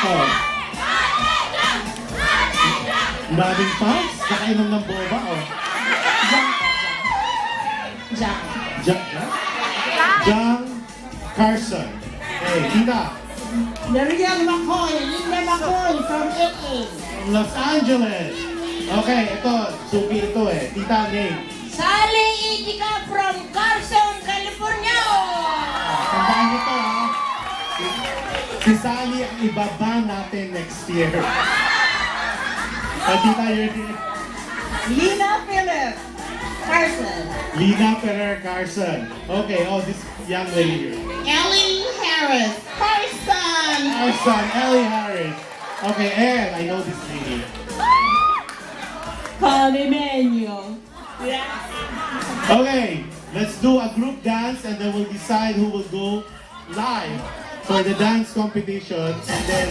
Oh. Maraming fans? Nakainom ng boba, oh. Jack. John Carson. Hey, Tita. Darian McCoy. Linda McCoy from AA. From Los Angeles. Okay, ito. Suki ito eh. Tita, name. Sally Itika from Carson, California. Tandaan nyo to, ha? Si Sally ang ibaba natin next year. Tita, you're here. Lina Philip Carson. Lina Ferrer Carson. Okay, oh, this young lady here. Ellie Harris Carson. Carson, Ellie Harris. Okay, and I know this lady. Palimenyo. Okay, let's do a group dance and then we'll decide who will go live for the dance competition and then